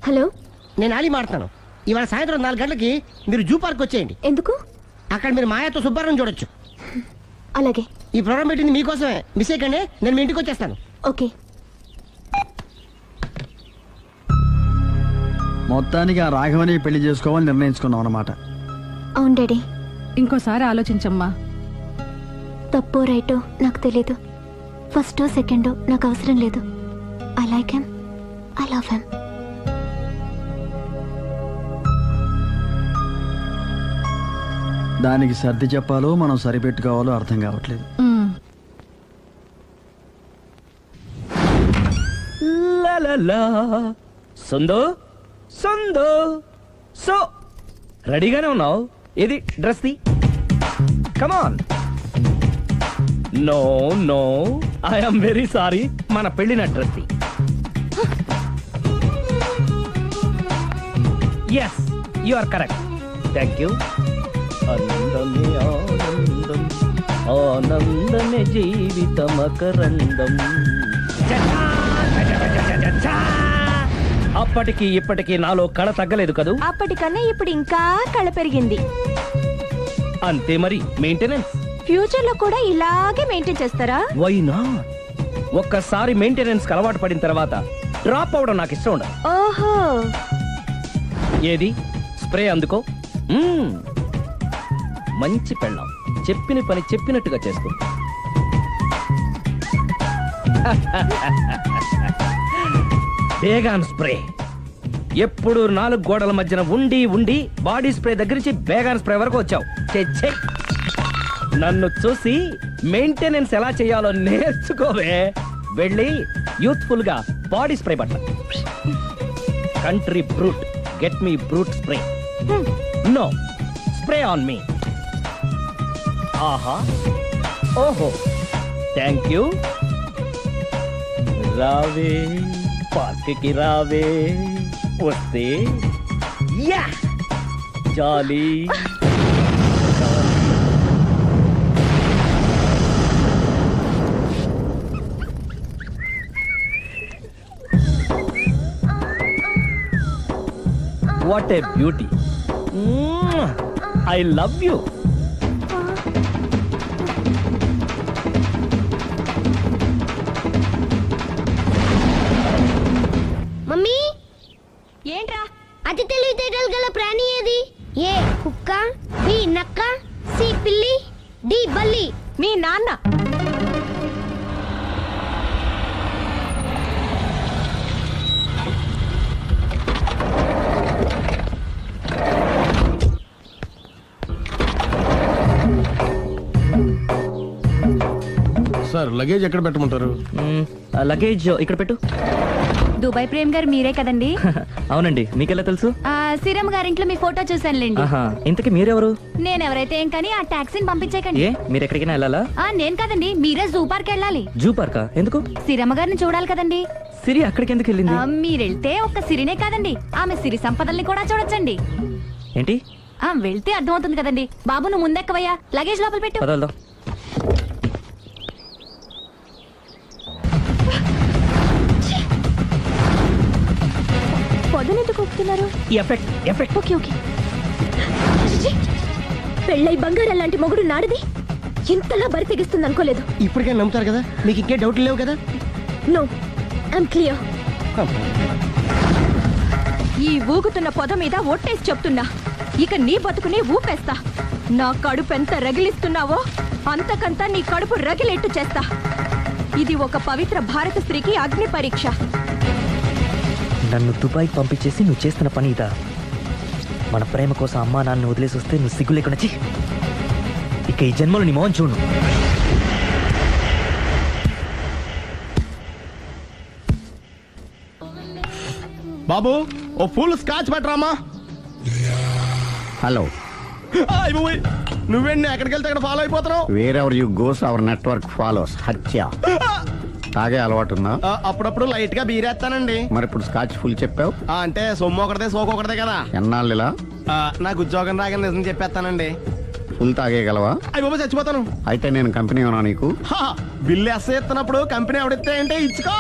Hello, నేను అలీ మాట్లాడతాను. ఇవాళ సాయంత్రం 4 గంటలకి మీరు జూ పార్క్ వచ్చేయండి. ఎందుకు? అక్కడ మీరు మాయాతో సుబ్బారావు చూడొచ్చు. అలాగే. ఈ ప్రోగ్రామ్ పెట్టింది మీకోసమే. మిస్ అయ్యకండి, నేను మీ ఇంటికి వచ్చేస్తాను. ఓకే. మొత్తానికి ఆ రాఘవని పెళ్లి చేసుకోవాలని నిర్ణయించుకున్నాం అన్నమాట. అవును డాడీ. ఇంకోసారి ఆలోచించమ్మా. తప్పో రైటో నాకు తెలీదు. ఫస్టో సెకండో నాకు అవసరం లేదు. I like him, I love him. దానికి సర్ది చెప్పాలో మనం సరిపెట్టుకోవాలో అర్థం కావట్లేదు. సందో సందో సో రెడీగానే ఉన్నావు? ఇది డ్రెస్ ది. Come on. No no, I'm very sorry. మన పెళ్ళిన డ్రెస్ ది. Yes, you are correct. Thank you. ఆనందమే ఆనందం, ఆనందమే జీవితమకరందం. అప్పటికి ఇప్పటికి నాలో కళ తగ్గలేదు కదూ? అప్పటికన్నా ఇప్పుడు ఇంకా కళ పెరిగింది. అంతే మరి. మెయింటెనెన్స్ ఫ్యూచర్ లో కూడా ఇలాగే మెయింటైన్ చేస్తారా? Why not? ఒక్కసారి మెయింటెనెన్స్ కి అలవాటు పడిన తర్వాత డ్రాప్ అవడం నాకు ఇష్టం ఉండదు. ఓహో. ఏది స్ప్రే అందుకో. మంచి పెళ్ళాం, చెప్పిన పని చెప్పినట్టుగా చేస్తూ. Baygon spray. ఎప్పుడు 4 గోడల మధ్యన ఉండి ఉండి బాడీ స్ప్రే దగ్గర నుంచి బేగాన్ స్ప్రే వరకు వచ్చావు. ఛే, నన్ను చూసి మెయింటెనెన్స్ ఎలా చేయాలో నేర్చుకోవే. వెళ్ళి యూత్ఫుల్ గా బాడీ స్ప్రే బట్ట. Country Brut, get me Brut spray. No, spray on me. ఆహా, ఓహో, థ్యాంక్ యూ. రావే పార్క్కి రావే, వస్తే యా jolly. What a beauty. I love you. Mummy, ఏంట్రా? అతి తెలివితేటలు గల ప్రాణి ఏది? ఏ కుక్క, బి నక్క, సి పిల్లి, డి బల్లి. మీ నాన్న. సార్, లగేజ్ ఎక్కడ పెట్టమంటారు? లగేజ్ ఇక్కడ పెట్టు. దుబాయ్ ప్రేమ్ గారు మీరే కదండి? అవునండి, మీకెలా తెలుసు? శ్రీరామ్ గారింట్లో మీ ఫోటో చూసానులేండి. ఇంతకీ మీరెవరు? నేనెవరైతే ఏం కానీ ఆ టాక్సీని పంపించేకండి. ఏ, మీరు ఎక్కడికైనా వెళ్ళాలా? నేను కదండి, మీరే జూ పార్క్ వెళ్ళాలి. జూ పార్కా? ఎందుకు? శ్రీరమ్మ గారిని చూడాలి కదండి. సిరి అక్కడికి ఎందుకు వెళ్ళింది? మీరెళ్తే ఒక్క సిరినే కాదండి, ఆమె సిరి సంపదల్ని కూడా చూడొచ్చండి. ఏంటి? వెళ్తే అర్థమవుతుంది కదండి. బాబు, నువ్వు ముందెక్కవయ్యా, లగేజ్ లోపల పెట్టు. పదల్దా. పొదనెందుకు ఒప్పుతున్నారు? ఎఫెక్ట్. Okay okay. పెళ్ళై బంగారం లాంటి మొగుడు నాడిది ఇంతలా బరి తెగిస్తుంది అనుకోలేదు. ఇప్పటికే నమ్ముతారు కదా, మీకు ఇంకే డౌట్లు లేవు కదా? No, I'm clear. ఈ ఊగుతున్న పొద మీద ఒట్టేసి చెప్తున్నా, ఇక నీ బతుకుని ఊపేస్తా. నా కడుపు ఎంత రగిలిస్తున్నావో అంతకంతా నీ కడుపు రగిలేట్టు చేస్తా. ఇది ఒక పవిత్ర భారత స్త్రీకి అగ్ని పరీక్ష. నన్ను దుబాయ్ పంపించేసి నువ్వు చేస్తున్న పని ఇదా? మన ప్రేమ కోసం అమ్మా నాన్న వదిలేసి వస్తే నువ్వు సిగ్గు లేకుండా ఇక ఈ జన్మలో నీ మోహన్ చూడు. బాబు, ఓ ఫుల్ స్కాచ్ పెట్టరామా. హలో. నువ్వేంటి ఎక్కడికి వెళ్తే అక్కడ ఫాలో అయిపోతున్నావు? Wherever you goes our network follows. హత్య. తాగే అలవాటు ఉందా? అప్పుడప్పుడు లైట్ గా బీరేస్తానండి. మరి ఇప్పుడు స్కాచ్ ఫుల్ చెప్పావు అంటే సొమ్ము ఒకటిదే సోకు ఒకటిదే కదా. ఎన్నాళ్ళు ఇలా? నాకు ఉద్యోగం రాగానే నిజం చెప్పేస్తానండి. ఫుల్ తాగేయగలవా? అయ్యి బాబా, చచ్చిపోతాను. అయితే నేను కంపెనీ ఉన్నా నీకు. బిల్లు ఎస్ ఎత్తున్నప్పుడు కంపెనీ ఎవడిస్తే అంటే ఇచ్చుకో.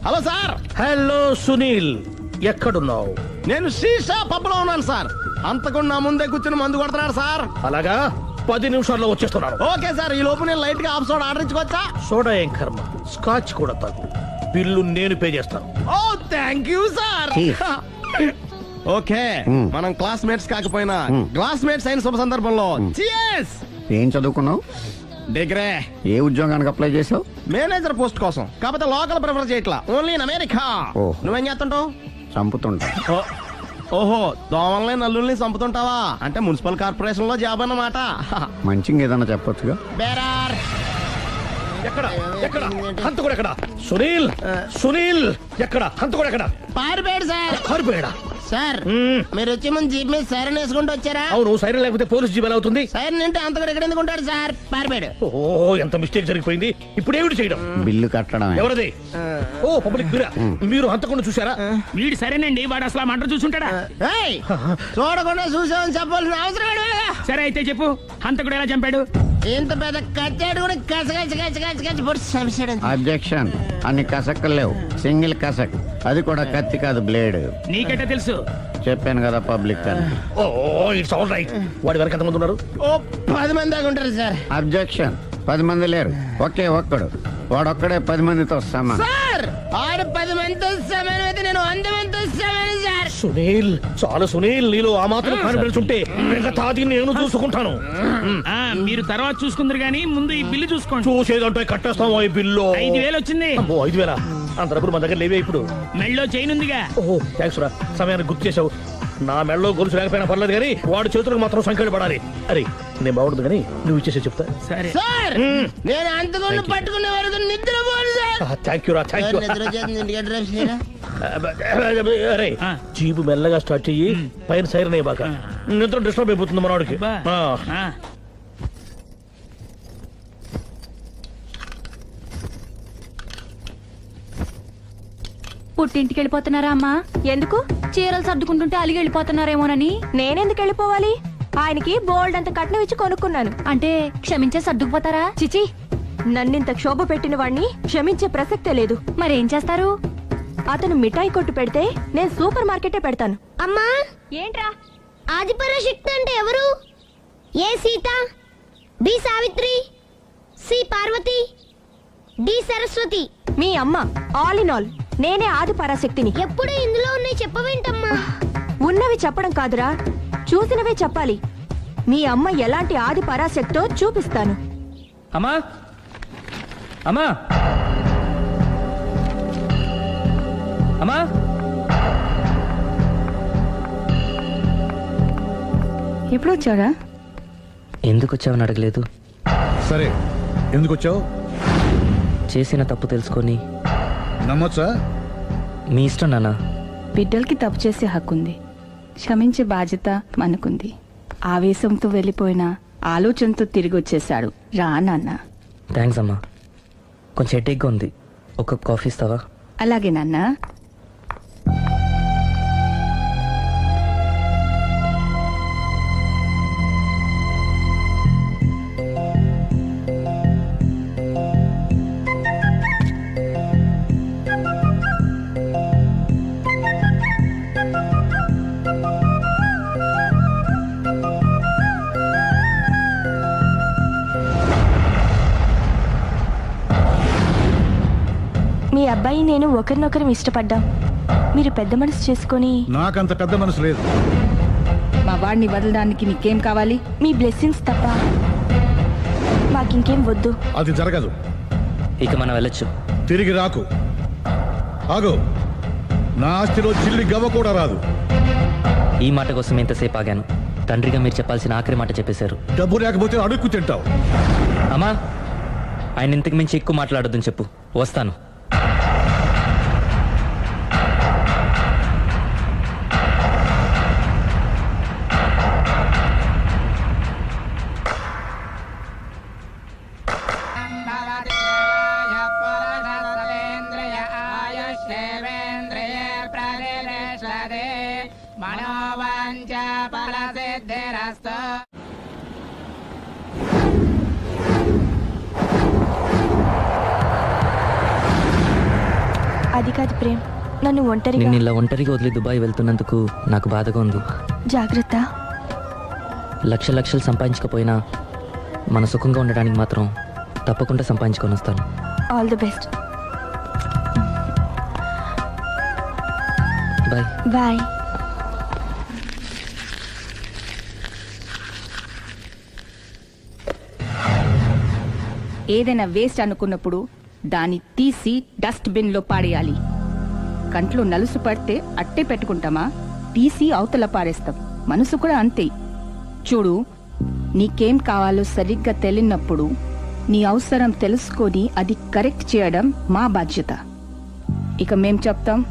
Hello sir. హలో సునీల్. ఎక్కడున్నావు? నేను శీషా పబ్లో ఉన్నాను సార్. అంతకుండా నా ముందే కూర్చుని మందు కొడుతున్నాడు సార్. అలాగా, 10 నిమిషాల్లో వచ్చేస్తున్నాను. ఓకే సార్, ఈ లోపు నేను లైట్ గా ఆఫ్ సోడా ఆర్డర్ ఇచ్చుకోవచ్చా? సోడా ఏం కర్మ, స్కాచ్ కూడా తాగు. బిల్లు నేను పే చేస్తాను. Oh thank you sir. Cheers. Okay, మనం క్లాస్మేట్స్ కాకపోయినా క్లాస్మేట్స్ అయిన శుభ సందర్భంలో cheers. ఏం చదువుకున్నావు? డిగ్రీ ఏ ఉద్యోగానికి అప్లై చేసావు? మేనేజర్ పోస్ట్ కోసం, కాకపోతే లోకల్ ప్రిఫర్ చేయట్లా, ఓన్లీ ఇన్ అమెరికా. ఓహ్. నువ్వేం చేస్తుంటావు? చంపుతుంటా. ఓహో, దోమల్ని నల్లుల్ని చంపుతుంటావా? అంటే మున్సిపల్ కార్పొరేషన్ లో జాబ్ అన్నమాట. మంచిగా ఏదైనా చెప్పొచ్చుగా. బేరార్. ఎక్కడ ఎక్కడ హంతకుడు ఎక్కడ? సునీల్, సునీల్ ఎక్కడ? హంతకుడు ఎక్కడ? పారిపోయాడు సార్. పారిపోయాడా? సార్ మీరు వచ్చే ముందు జీప్ మీద సైరన్ వేసుకుంటూ వచ్చారా? అవును, సైరన్ లేకపోతే పోలీస్ జీబ్ ఎలా అవుతుంది? సైరన్ అంటే అంత కూడా ఎక్కడ ఎందుకు ఉంటాడు సార్? పారిపోయాడు. ఓ, ఎంత మిస్టేక్ జరిగిపోయింది. ఇప్పుడు ఏమిటి చేయడం? బిల్లు కట్టడమే. ఎవరది? ఓ, పబ్లిక్ మీరా? మీరు హంతకుండా చూసారా? వీడు సరేనండి, వాడు అసలు ఆ మంట చూసుంటాడా? ఏయ్, చూడకుండా చూసామని చెప్పాల్సిన అవసరం ఏంటి వీళ్ళకి? సరే అయితే చెప్పు, హంతకుడు ఎలా చంపాడు? ఇంత పెద్ద కచ్చాడు కూడా కచ్చ పొడి చంపేశాడు. అబ్జెక్షన్. అన్ని కసక్కులు లేవు, సింగిల్ కసక్. అది కూడా కత్తి కాదు, బ్లేడ్. నీకెట్టా తెలుసు? చెప్పాను కదా పబ్లిక్ అని. ఓ, ఇట్స్ ఆల్ రైట్. వాడి వెనక ఎంతమంది ఉన్నారు? ఓ 10 మంది దాకా ఉంటారు సార్. అబ్జెక్షన్. 10 మంది లేరు, ఒకే ఒక్కడు. వాడొక్కడే 10 మందితో సమానం. సార్ ఆడు 10 మందితో సమానం అయితే నేను 100 మందితో సమానం సార్. సునీల్, చాలా సునీల్, నీలో ఆ మాత్రం కాన్ఫిడెన్స్ ఉంటే తాది నేను చూసుకుంటాను. మీరు తర్వాత చూసుకుందరు గానీ ముందు ఈ బిల్లు చూసుకోండి. చూసేదంటే కట్టేస్తాము ఈ బిల్లు. 5,000 వచ్చింది. అమ్మో, 5,000? అంత డబ్బులు మన దగ్గర లేవే ఇప్పుడు. మెళ్ళో చైన్ ఉందిగా. ఓహో, థ్యాంక్స్ రా, సమయానికి గుర్తు చేసావు. నా మెడలో గొలుసు లేకపోయినా పర్లేదు కానీ వాడి చేతులకు మాత్రం సంఖ్యలు పడాలి. అరే, నేను బాగుండదు కానీ నువ్వు ఇచ్చేసే చెప్తా. సరే సార్ నేను అంతకుండా పట్టుకునే వరకు నిద్రపోను సార్. థ్యాంక్ యూ రా, థ్యాంక్ యూ. నిద్ర వచ్చేస్తుంది, ఇంటికి డ్రైవ్ చేయరా? అరే, ఆ. జీబు మెల్లగా స్టార్ట్ చెయ్యి, పైన సైరన్ అయ్యి బాగా. నిద్ర డిస్టర్బ్ అయిపోతుంది మనవాడికి. బా. ఆ. ఆ. పుట్టింటికి వెళ్ళిపోతున్నారా అమ్మా? ఎందుకు? చీరలు సర్దుకుంటుంటే అలిగి వెళ్ళిపోతున్నారేమోనని. నేనెందుకు వెళ్ళిపోవాలి? ఆయనకి బోల్డ్ అంత కట్నం ఇచ్చి కొనుక్కున్నాను. అంటే క్షమించే సర్దుకుపోతారా? చిచి, నన్నింత క్షోభ పెట్టిన వాణ్ణి క్షమించే ప్రసక్తే లేదు. మరేం చేస్తారు? అతను మిఠాయి కొట్టు పెడితే నేను సూపర్ మార్కెటే పెడతాను. అమ్మా, ఏంట్రా? ఆదిపరాశక్తి అంటే ఎవరు? A Sita, B Savitri, C Parvati, D Saraswati. మీ అమ్మ. ఆల్ ఇన్ ఆల్ నేనే ఆది పరాశక్తిని. ఎప్పుడు ఇందులో ఉన్నాయి చెప్పవేంటమ్మా? ఉన్నవి చెప్పడం కాదురా, చూసినవే చెప్పాలి. మీ అమ్మ ఎలాంటి ఆది పరాశక్తో చూపిస్తాను. అమ్మా, అమ్మా, అమ్మా. ఎప్పుడు వచ్చారా? ఎందుకు వచ్చావని అడగలేదు. సరే, ఎందుకు వచ్చావు? చేసిన తప్పు తెలుసుకొని నమ్మొచ్చా? మీ ఇష్టం నాన్న. బిడ్డలకి తప్పు చేసే హక్కుంది, క్షమించే బాధ్యత మనకుంది. ఆవేశంతో వెళ్ళిపోయిన ఆలోచనతో తిరిగి వచ్చేశాడు. రా నాన్న. థ్యాంక్స్ అమ్మా. కొంచెం హెడేక్గా ఉంది, ఒక కాఫీ ఇస్తావా? అలాగే నాన్న. మీ అబ్బాయి నేను ఒకరినొకరం ఇష్టపడ్డాం. మీరు పెద్ద మనసు చేసుకొని నాకంత పెద్ద మనసు లేదు. మా వాడిని వదలడానికి నీకేం కావాలి? మీ బ్లెస్సింగ్స్ తప్ప మాకింకేం వద్దు. అది జరగదు. ఇక మనం వెళ్ళొచ్చు. తిరిగి రాకు. ఆగు. నా ఆస్తిలో చిల్లి గవ్వ కూడా రాదు. ఈ మాట కోసం ఎంతసేపు ఆగాను. తండ్రిగా మీరు చెప్పాల్సిన ఆఖరి మాట చెప్పేశారు. డబ్బు లేకపోతే అడుక్కు తింటావు. అమ్మా, ఆయన ఇంతకు మించి ఎక్కువ మాట్లాడొద్దని చెప్పు. వస్తాను. అది కాదు ప్రేమ్, నన్ను ఒంటరిగా నిన్ను ఇలా ఒంటరిగా వదిలి దుబాయ్ వెళ్తున్నందుకు నాకు బాధగా ఉంది. జాగ్రత్త. లక్షలు సంపాదించకపోయినా మన సుఖంగా ఉండడానికి మాత్రం తప్పకుండా సంపాదించుకొని వస్తాను. All the best. Bye. Bye. ఏదైనా వేస్ట్ అనుకున్నప్పుడు దాన్ని తీసి డస్ట్ బిన్ లో పాడేయాలి. కంట్లో నలుసు పడితే అట్టే పెట్టుకుంటామా, తీసి అవతల పారేస్తాం. మనసు కూడా అంతే. చూడు, నీకేం కావాలో సరిగ్గా తెలియనప్పుడు నీ అవసరం తెలుసుకొని అది కరెక్ట్ చేయడం మా బాధ్యత. ఇక మేం చెప్తాం,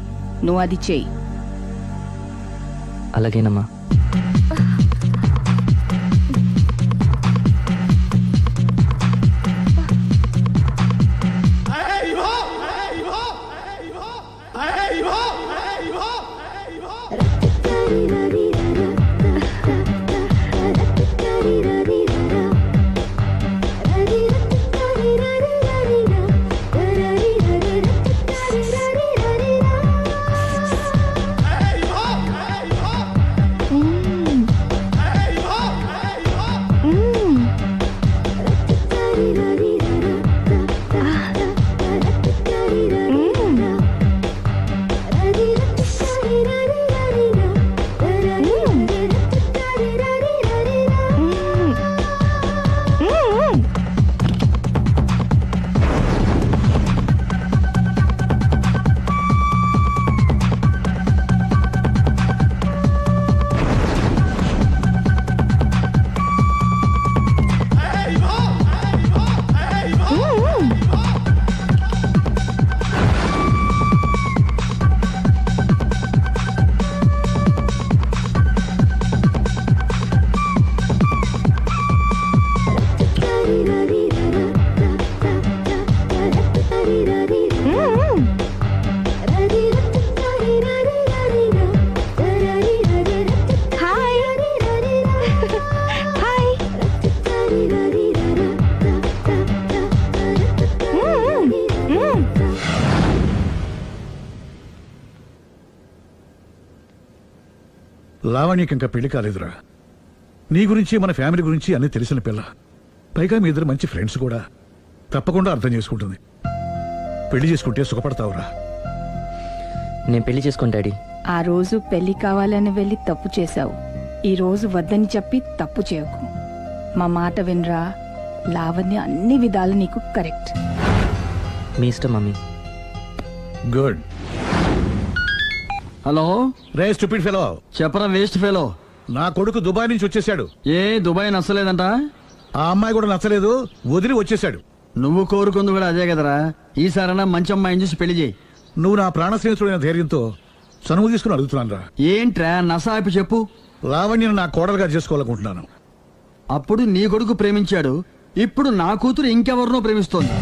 నువ్వు అది చేయి. అలాగేనమ్మా. లావణ్యకి ఇంకా పెళ్లి కాలేదురా. నీ గురించి మన ఫ్యామిలీ గురించి అన్నీ తెలిసిన పిల్ల. పైగా మీ ఇద్దరు మంచి ఫ్రెండ్స్ కూడా. తప్పకుండా అర్థం చేసుకుంటుంది. పెళ్లి చేసుకుంటే సుఖపడతావురా. నేను పెళ్లి చేసుకోను డాడీ. ఆ రోజు పెళ్లి కావాలని వెళ్ళి తప్పు చేశావు. ఈ రోజు వద్దని చెప్పి తప్పు చేయకు. మా మాట వినరా. లావణ్య అన్ని విధాలు నీకు కరెక్ట్. మీ ఇష్టం మమ్మీ. గుడ్. హలో, రే స్టూపిడ్ ఫెలో, చెప్పరా వేస్ట్ ఫెలో. నా కొడుకు దుబాయ్ నుంచి వచ్చేసాడు. ఏ దుబాయ్ నచ్చలేదంట? ఆ అమ్మాయి కూడా నచ్చలేదు, వదిలి వచ్చేసాడు. నువ్వు కోరుకుంది కూడా అదే కదరా. ఈసారైనా మంచి అమ్మాయిని చూసి పెళ్లి చేయి. నువ్వు నా ప్రాణ స్నేహితుడైన ధైర్యంతో చనువు తీసుకుని అడుగుతున్నాను రా. ఏంట్రా నసాయిపు చెప్పు. లావణ్యను నా కోడలుగా చేసుకోవాలనుకుంటున్నాను. అప్పుడు నీ కొడుకు ప్రేమించాడు, ఇప్పుడు నా కూతురు ఇంకెవరినో ప్రేమిస్తోంది.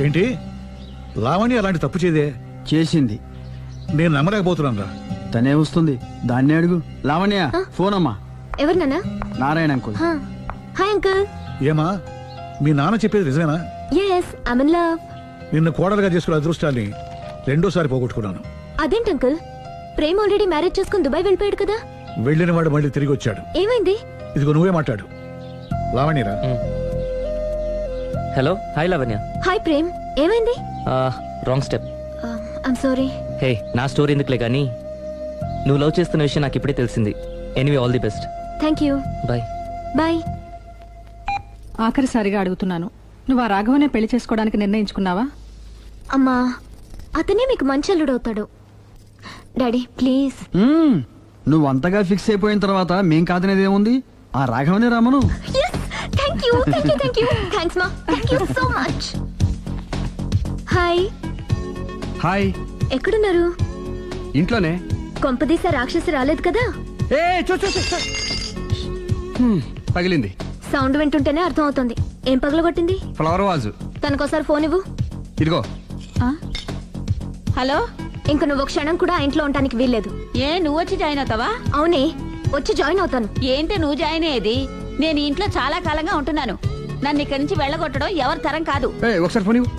ఏంటి? లావణ్య అలాంటి తప్పు చేయదే. చేసింది. నేను నమ్మలేకపోతున్నాను రా. తనే వస్తుంది, దాన్నే అడుగు. లావణ్య, ఫోన్ అమ్మా. ఎవరు నాన్న? నారాయణ అంకుల్. Hi uncle. ఏమా, మీ నాన్న చెప్పేది నిజమేనా? yes I'm in love. నిన్ను కోడలుగా చేసుకునే అదృష్టాన్ని రెండోసారి పోగొట్టుకున్నాను. అదేంటి అంకుల్, ప్రేమ్ ఆల్రెడీ మ్యారేజ్ చేసుకుని దుబాయ్ వెళ్ళిపోయాడు కదా. వెళ్ళిన వాడు మళ్ళీ తిరిగి వచ్చాడు. ఏమైంది? ఇదిగో నువ్వే మాట్లాడు. లావణ్యరా. Hello. Hi Lavanya. Hi Prem, ఏమైంది? Wrong step. I'm sorry. Hey, నా స్టోరీ ఎందుకులే కానీ నువ్వు లవ్ చేస్తున్న విషయం నాకు ఇప్పుడే తెలిసింది. Anyway, all the best. Thank you. Bye. Bye. ఆఖరిసారిగా అడుగుతున్నాను, నువ్వు ఆ రాఘవనే పెళ్లి చేసుకోవడానికి నిర్ణయించుకున్నావా? అమ్మా, అతనే మీకు మంచి అల్లుడవుతాడు. Daddy please. నువ్వు అంతగా ఫిక్స్ అయిపోయిన తర్వాత మేం కాదనేది ఏముంది? ఆ రాఘవనే రామను. Thank you thank you thank you. Thanks మా, thank you so much. Hi. Hi. ఎక్కడున్నారు? ఇంట్లోనే. కొంపదీస రాక్షసి రాలేదు కదా? ఏ పగిలింది. సౌండ్ వింటుంటేనే అర్థం అవుతుంది. ఏం పగలగొట్టింది? Flower vase. తనకోసారి ఫోన్ ఇవ్వు. ఇదిగో. హలో. ఇంక నువ్వు క్షణం కూడా ఆ ఇంట్లో ఉండడానికి వీల్లేదు. ఏ, నువ్వు వచ్చి జాయిన్ అవుతావా? అవునే, వచ్చి జాయిన్ అవుతాను. ఏంటి నువ్వు జాయిన్ అయ్యేది? నేను ఈ ఇంట్లో చాలా కాలంగా ఉంటున్నాను. నన్ను ఇక్కడి నుంచి వెళ్ళగొట్టడం ఎవరి తరం కాదు. ఒకసారి ఫోన్ ఇవ్వు.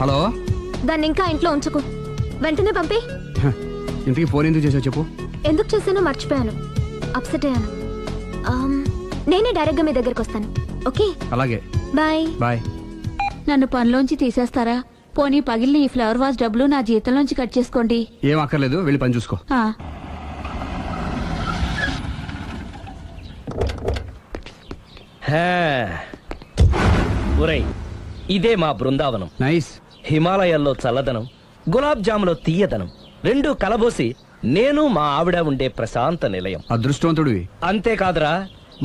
హలో. దాన్ని ఇంకా ఇంట్లో ఉంచుకో, వెంటనే పంపి. ఇంటికి ఫోన్ ఎందుకు చేసావు చెప్పు. ఎందుకు చేశానో మర్చిపోయాను, అప్సెట్ అయ్యాను. నేనే డైరెక్ట్ గా మీ దగ్గరకు వస్తాను. ఓకే, అలాగే, బాయ్. బాయ్. నన్ను పనిలోంచి తీసేస్తారా? పోనీ పగిలిన ఈ ఫ్లవర్ వాజ్ డబ్బులు నా జీతంలోంచి కట్ చేసుకోండి. ఏం అక్కర్లేదు, వెళ్ళి పని చూసుకో. ఆ, ఒరేయ్, ఇదే మా బృందావనం. నైస్. హిమాలయాల్లో చల్లదనం, గులాబ్ జాములో తీయదనం రెండూ కలబోసి నేను మా ఆవిడ ఉండే ప్రశాంత నిలయం. అదృష్టవంతుడివి. అంతేకాదురా,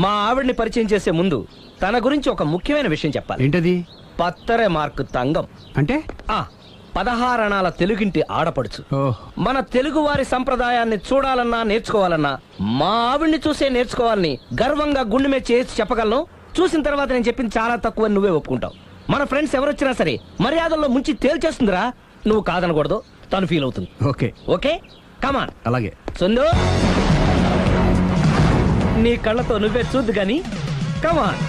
మా ఆవిడ్ని పరిచయం చేసే ముందు తన గురించి ఒక ముఖ్యమైన విషయం చెప్పాలి. ఏంటది? పత్తరె మార్కు తంగం అంటే 16 అణాల తెలుగింటి ఆడపడుచు. మన తెలుగు వారి సంప్రదాయాన్ని చూడాలన్నా నేర్చుకోవాలన్నా మా ఆవిడ్ని చూసే నేర్చుకోవాలని గర్వంగా గుండె మీద చేసి చెప్పగలను. చూసిన తర్వాత నేను చెప్పింది చాలా తక్కువ, నువ్వే ఒప్పుకుంటావు. మన ఫ్రెండ్స్ ఎవరొచ్చినా సరే మర్యాదల్లో ముంచి తేల్చేస్తుందిరా. నువ్వు కాదనకూడదు, తను ఫీల్ అవుతుంది. ఓకే ఓకే, కమాన్. అలాగే. సుందు, నీ కళ్ళతో నువ్వే చూద్దు గాని, కమాన్.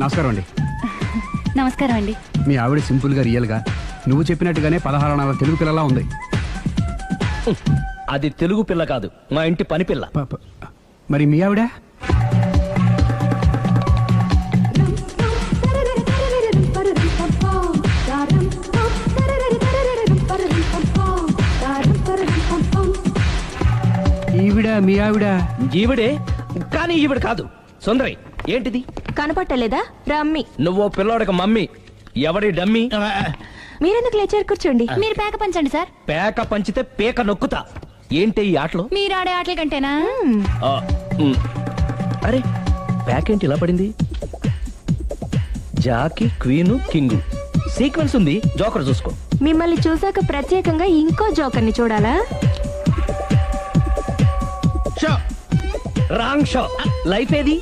నమస్కారం అండి. నమస్కారం అండి. మీ ఆవిడ సింపుల్ గా రియల్ గా నువ్వు చెప్పినట్టుగానే 16 అణాల తెలుగు పిల్లలా ఉంది. అది తెలుగు పిల్ల కాదు, మా ఇంటి పని పిల్ల. మరి మీ ఆవిడ? ఈవిడ మీ ఆవిడ? ఈవిడే, కానీ ఈవిడ కాదు. సుందరి, ఏంటిది కనపట్టలేదా? రమ్మి. నువ్వు పిల్లోడికి మమ్మీ, ఎవడి డమ్మీ? మీరెందుకు లేచారు? కూర్చోండి. మీరు పేక పంచండి సార్. పేక పంచితే పేక నొక్కుతా. ఏంటి ఈ ఆటలు? మీరు ఆడే ఆటల కంటేనా? అరే, పేక ఏంటి ఇలా పడింది? జాకి, క్వీను, కింగు సీక్వెన్స్ ఉంది. జోకర్ చూసుకో. మిమ్మల్ని చూసాక ప్రత్యేకంగా ఇంకో జోకర్ని చూడాలా? Wrong show. లైఫ్ ఏది?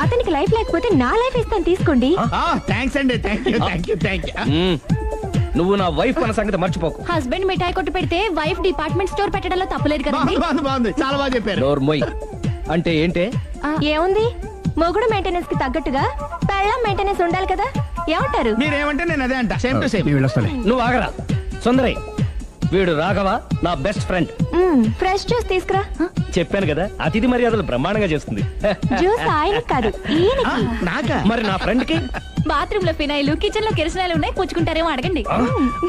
అతనికి లైఫ్ లేకపోతే నా లైఫ్ ఇస్తాను, తీసుకోండి. థ్యాంక్స్ అండి. Thank you. నువ్వు నా వైఫ్ అన్న సంగతి మర్చిపోకు. హస్బెండ్ మిఠాయి కొట్టు పెడితే వైఫ్ డిపార్ట్మెంట్ స్టోర్ పెట్టడంలో తప్పలేదు కదండి. బాగుంది, చాలా బాగా చెప్పారు. నోరు మొయ్. అంటే ఏంటే? ఏముంది, మొగుడు మెయింటెనెన్స్ కి తగ్గట్టుగా పెళ్ళం మెయింటెనెన్స్ ఉండాలి కదా. ఏమంటారు? మీరేమంటే నేను అదే అంట. Same to same. నువ్వు ఆగరా. సుందరి, వీడు రాఘవ, నా బెస్ట్ ఫ్రెండ్. ఫ్రెష్ జ్యూస్ తీసుకురా. చెప్పాను కదా, అతిథి మర్యాదలు బ్రహ్మాండంగా చేస్తుంది. జ్యూస్ ఆయనకి కాదు, ఈయనకి. నాకా? మరి నా ఫ్రెండ్ కి? బాత్రూమ్ లో ఫినాయిల్, కిచెన్ లో కిరసనాయిలు ఉన్నాయి, పుచ్చుకుంటారేమో అడగండి.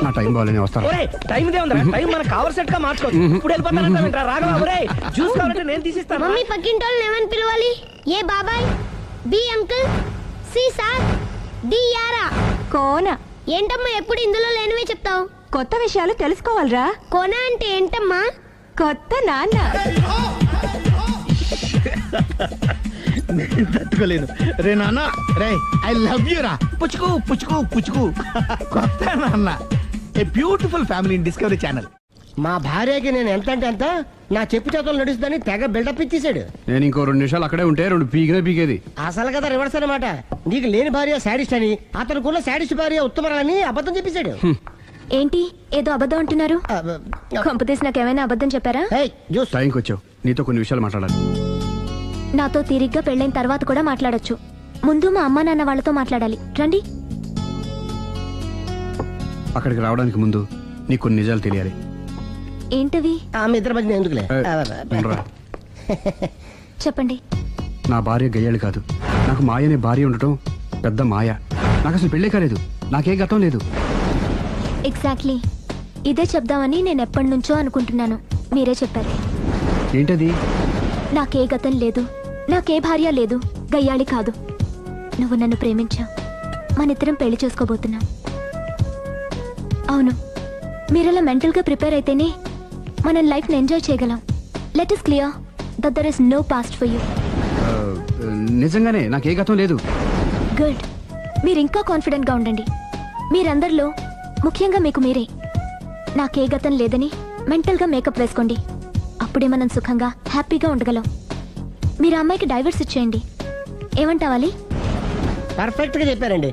నా టైం బాగాలేని వస్తాను. టైం ఇదే ఉందా? టైం మనకు కావలసినట్టు గా మార్చుకోవచ్చు. ఇప్పుడు వెళ్ళిపోతానంటా రాఘవ. ఒరే, జ్యూస్ కావాలంటే నేను తీసిస్తాను. మమ్మీ పక్కింటోళ్ళని ఏమని పిలవాలి? ఏ బాబాయ్, B uncle, C sir, D యారా. కోన. ఏంటమ్మా ఎప్పుడు ఇందులో లేనివే చెప్తావు? కొత్త విషయాలు తెలుసుకోవాలరా. కోన అంటే ఏంటమ్మా? కొత్త నాన్న. తట్టుకోలేను రే నాన్న. రే, ఐ లవ్ యూ రా. పుచ్చుకు పుచ్చుకు పుచ్చుకు. కొత్త నాన్న, a beautiful family in discovery channel. మా భార్యకి నేను ఎంత అంటే అంత నా చెప్పు చేతులు నడుస్తుందని తెగ బిల్డప్ ఇచ్చేసాడు. నేను ఇంకో 2 నిమిషాలు అక్కడే ఉంటే 2 పీకేది. అసలు కదా రివర్స్ అనమాట. నీకు లేని భార్య శాడిస్ట్ అని, అతనుకున్న శాడిస్ట్ భార్య ఉత్తమరాలని అబద్ధం చెప్పేశాడు. ఏంటి ఏదో అబద్ధం అంటున్నారు? కొంపతీసి నాకేమైనా అబద్ధం చెప్పారా? టైంకి వచ్చావు, నీతో కొన్ని విషయాలు మాట్లాడాలి. నాతో తీరిగ్గా పెళ్ళైన తర్వాత కూడా మాట్లాడొచ్చు. ముందు మా అమ్మా నాన్న వాళ్ళతో మాట్లాడాలి. రండి. అక్కడికి రావడానికి ముందు నీకు కొన్ని నిజాలు తెలియాలి. ఏంటవి? ఆమె ఇద్దరి మధ్య ఎందుకులే. చెప్పండి. నా భార్య గయ్యాళ్ళు కాదు. నాకు మాయ అనే భార్య ఉండటం పెద్ద మాయ. నాకు అసలు పెళ్ళే కాలేదు, నాకే గతం లేదు. ఎగ్జాక్ట్లీ ఇదే చెప్దామని నేను ఎప్పటి నుంచో అనుకుంటున్నాను. మీరే చెప్పారు. ఏంటది? నాకే గతం లేదు, నాకే భార్య లేదు, గయ్యాళి కాదు. నువ్వు నన్ను ప్రేమించావు, మనిద్దరం పెళ్లి చేసుకోబోతున్నాం. అవును, మీరలా మెంటల్గా ప్రిపేర్ అయితేనే మనం లైఫ్ని ఎంజాయ్ చేయగలం. Let is clear that there is no past for you. నిజంగానే నాకే గతం లేదు. గుడ్. మీరు ఇంకా కాన్ఫిడెంట్గా ఉండండి. మీరందరిలో ముఖ్యంగా మీకు మీరే. నాకే గతం లేదని మెంటల్గా మేకప్ వేసుకోండి. అప్పుడే మనం సుఖంగా హ్యాపీగా ఉండగలం. మీరు అమ్మాయికి డైవర్స్ ఇచ్చేయండి. ఏమంటావాలి? పర్ఫెక్ట్ గా చెప్పారండి.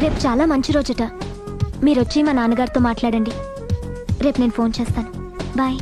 రేపు చాలా మంచి రోజుట. మీరొచ్చి మా నాన్నగారితో మాట్లాడండి. రేపు నేను ఫోన్ చేస్తాను. బాయ్.